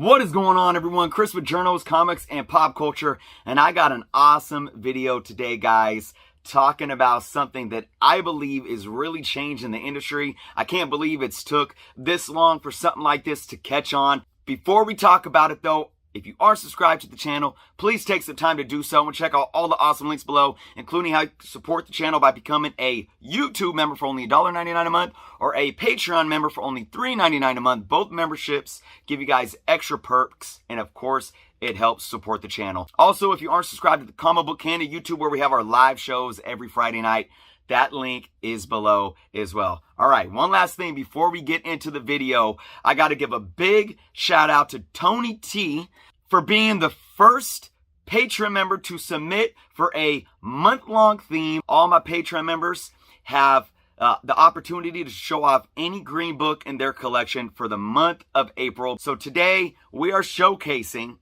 What is going on, everyone? Chris with Journos, Comics, and Pop Culture, and I got an awesome video today, guys, talking about something that I believe is really changing the industry. I can't believe it's took this long for something like this to catch on. Before we talk about it, though, if you are subscribed to the channel, please take some time to do so and check out all the awesome links below, including how you support the channel by becoming a YouTube member for only $1.99 a month or a Patreon member for only $3.99 a month. Both memberships give you guys extra perks, and of course, it helps support the channel. Also, if you aren't subscribed to the Comic Book Candy YouTube, where we have our live shows every Friday night, that link is below as well. All right, one last thing before we get into the video. I got to give a big shout out to Tony T for being the first Patreon member to submit for a month-long theme. All my Patreon members have the opportunity to show off any Green Book in their collection for the month of April. So today we are showcasing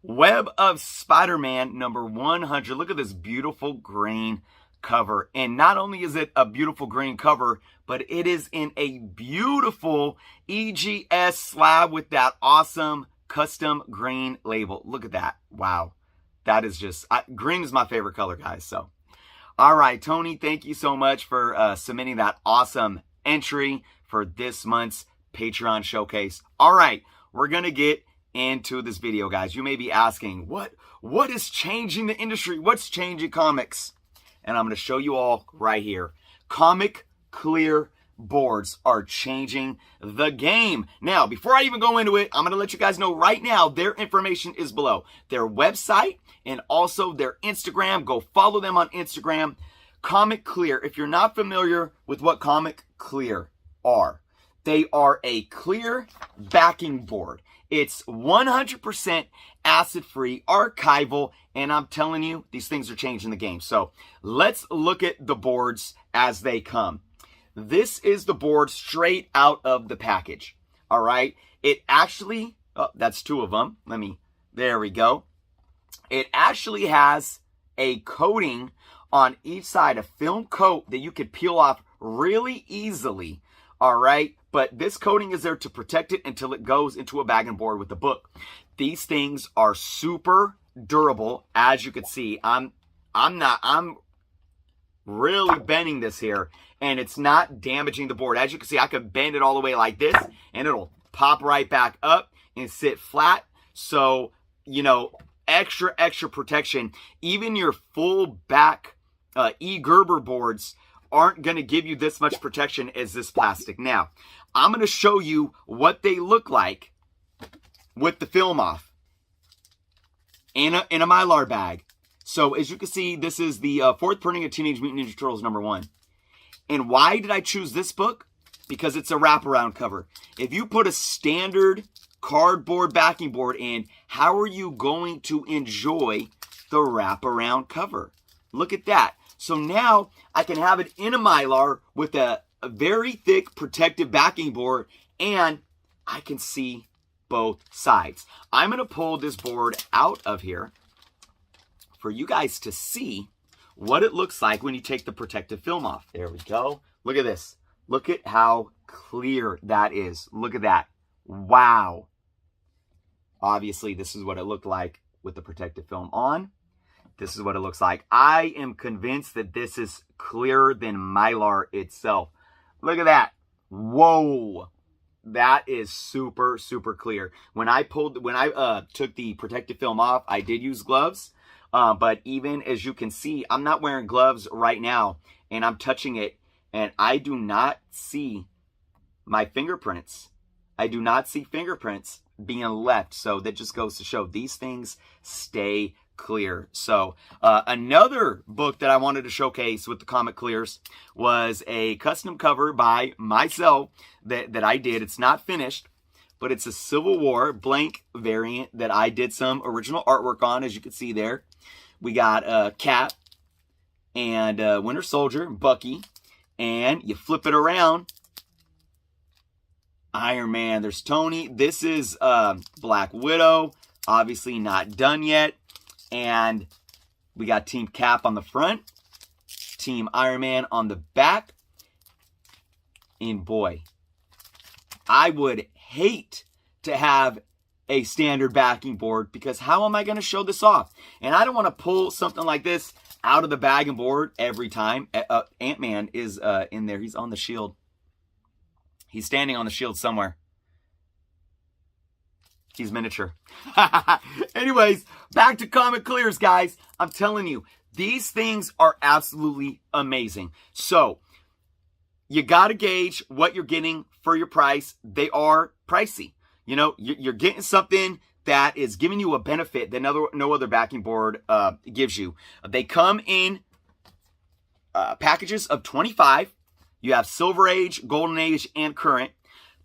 Web of Spider-Man number 100. Look at this beautiful green cover, and not only is it a beautiful green cover, but it is in a beautiful EGS slab with that awesome custom green label. Look at that. Wow, that is just green is my favorite color, guys. So all right, Tony, thank you so much for submitting that awesome entry for this month's Patreon showcase. All right, we're gonna get into this video, guys. You may be asking, what is changing the industry? What's changing comics? And I'm going to show you all right here. Comic Clear boards are changing the game. Now, before I even go into it, I'm going to let you guys know right now, their information is below. Their website and also their Instagram. Go follow them on Instagram. Comic Clear. If you're not familiar with what Comic Clear are, they are a clear backing board. It's 100% acid-free, archival, and I'm telling you, these things are changing the game. So let's look at the boards as they come. This is the board straight out of the package. All right. It actually, that's two of them. There we go. It actually has a coating on each side, a film coat that you could peel off really easily. All right. But this coating is there to protect it until it goes into a bag and board with the book. These things are super durable. As you can see, I'm really bending this here, and it's not damaging the board. As you can see, I can bend it all the way like this, and it'll pop right back up and sit flat. So, you know, extra protection. Even your full back E-Gerber boards aren't going to give you this much protection as this plastic. Now, I'm going to show you what they look like with the film off in a Mylar bag. So as you can see, this is the fourth printing of Teenage Mutant Ninja Turtles #1. And why did I choose this book? Because it's a wraparound cover. If you put a standard cardboard backing board in, how are you going to enjoy the wraparound cover? Look at that. So now I can have it in a Mylar with a very thick protective backing board, and I can see both sides. I'm going to pull this board out of here for you guys to see what it looks like when you take the protective film off. There we go. Look at this. Look at how clear that is. Look at that. Wow. Obviously, this is what it looked like with the protective film on. This is what it looks like. I am convinced that this is clearer than Mylar itself. Look at that. Whoa. That is super clear. When I took the protective film off, I did use gloves. But even as you can see, I'm not wearing gloves right now, and I'm touching it, and I do not see my fingerprints. I do not see fingerprints being left. So that just goes to show these things stay clear. So another book that I wanted to showcase with the Comic Clears was a custom cover by myself that I did. It's not finished, but it's a Civil War blank variant that I did some original artwork on, as you can see there. We got Cap and Winter Soldier, Bucky, and you flip it around, Iron Man. There's Tony. This is Black Widow, obviously not done yet. And we got Team Cap on the front, Team Iron Man on the back. And boy, I would hate to have a standard backing board, because how am I going to show this off? And I don't want to pull something like this out of the bag and board every time. Ant-Man is in there. He's on the shield. He's standing on the shield somewhere. He's miniature. Anyways, back to Comet Clears, guys. I'm telling you, these things are absolutely amazing. So you got to gauge what you're getting for your price. They are pricey. You know, you're getting something that is giving you a benefit that no other backing board gives you. They come in packages of 25. You have Silver Age, Golden Age, and Current.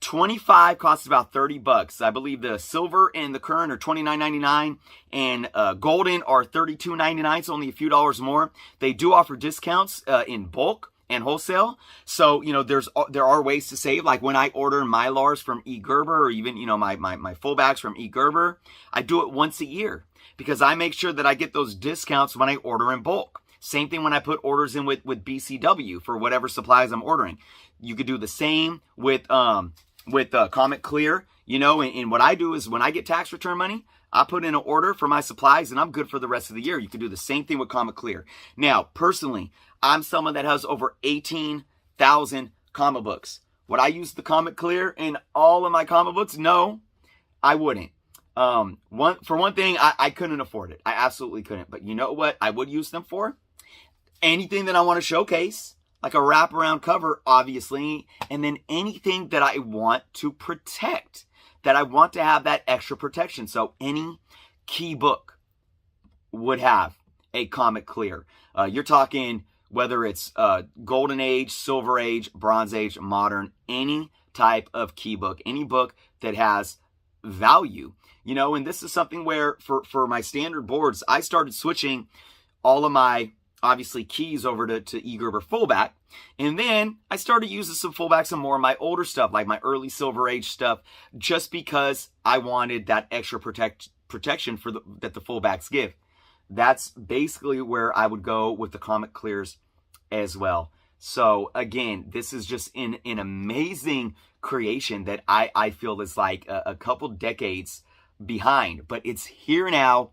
25 costs about $30. I believe the Silver and the Current are $29.99, and Golden are $32.99, so only a few dollars more. They do offer discounts in bulk and wholesale. So, you know, there are ways to save. Like when I order Mylars from E. Gerber, or even, you know, my fullbacks from E. Gerber, I do it once a year because I make sure that I get those discounts when I order in bulk. Same thing when I put orders in with BCW for whatever supplies I'm ordering. You could do the same with Comet Clear, you know, and what I do is when I get tax return money, I put in an order for my supplies and I'm good for the rest of the year. You can do the same thing with Comet Clear. Now, personally, I'm someone that has over 18,000 comic books. Would I use the Comet Clear in all of my comic books? No, I wouldn't. For one thing, I couldn't afford it. I absolutely couldn't. But you know what I would use them for? Anything that I want to showcase, like a wraparound cover, obviously, and then anything that I want to protect, that I want to have that extra protection. So any key book would have a Comet Clear. You're talking whether it's Golden Age, Silver Age, Bronze Age, Modern, any type of key book, any book that has value. You know, and this is something where for my standard boards, I started switching all of my obviously keys over to E. Gerber fullback. And then I started using some fullbacks and more of my older stuff, like my early Silver Age stuff, just because I wanted that extra protection that the fullbacks give. That's basically where I would go with the Comet Clears as well. So again, this is just an amazing creation that I feel is like a couple decades behind, but it's here now.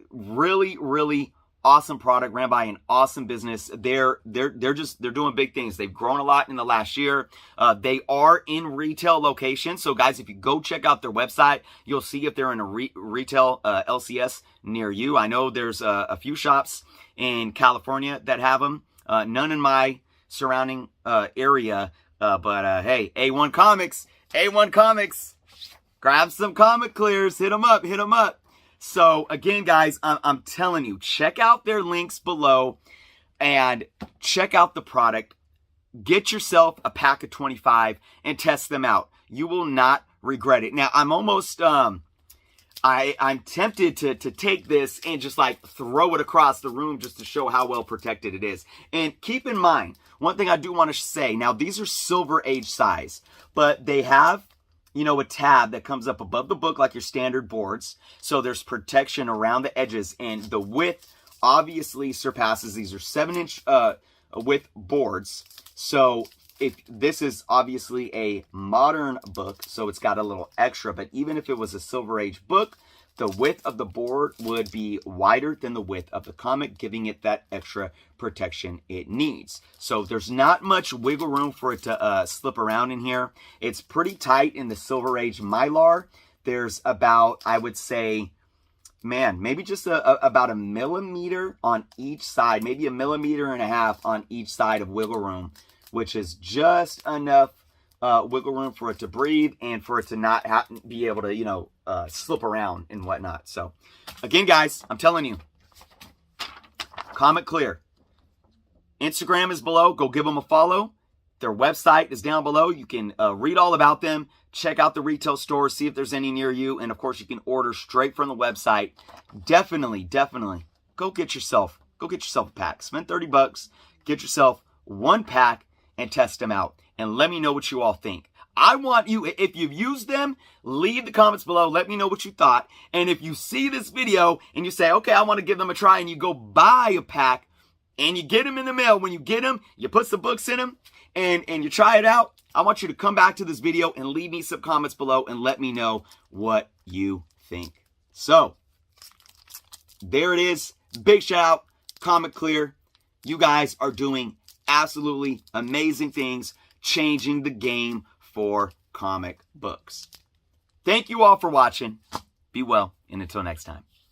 Really, really awesome product ran by an awesome business. They're doing big things. They've grown a lot in the last year. They are in retail locations. So guys, if you go check out their website, you'll see if they're in a retail LCS near you. I know there's a few shops in California that have them. None in my surrounding area. But hey, A1 Comics, grab some Comet Clears, hit them up. So again, guys, I'm telling you, check out their links below and check out the product. Get yourself a pack of 25 and test them out. You will not regret it. Now, I'm almost, I'm tempted to take this and just like throw it across the room just to show how well protected it is. And keep in mind, one thing I do want to say, now these are Silver Age size, but they have, you know, a tab that comes up above the book like your standard boards. So there's protection around the edges, and the width obviously surpasses. These are 7-inch width boards. So if this is obviously a modern book, so it's got a little extra, but even if it was a Silver Age book, the width of the board would be wider than the width of the comic, giving it that extra protection it needs. So there's not much wiggle room for it to slip around in here. It's pretty tight in the Silver Age Mylar. There's about, I would say, man, maybe just about a millimeter on each side, maybe 1.5 millimeters on each side of wiggle room, which is just enough wiggle room for it to breathe and for it to not be able to, you know, slip around and whatnot. So again, guys, I'm telling you, Comet Clear. Instagram is below. Go give them a follow. Their website is down below. You can read all about them. Check out the retail stores. See if there's any near you. And of course, you can order straight from the website. Definitely go get yourself a pack. Spend $30. Get yourself one pack and test them out. And let me know what you all think. I want you, if you've used them, leave the comments below. Let me know what you thought. And if you see this video and you say, okay, I want to give them a try, and you go buy a pack and you get them in the mail, when you get them, you put some books in them and you try it out, I want you to come back to this video and leave me some comments below and let me know what you think. So, there it is. Big shout out, Comic Clear. You guys are doing absolutely amazing things, changing the game for comic books. Thank you all for watching. Be well, and until next time.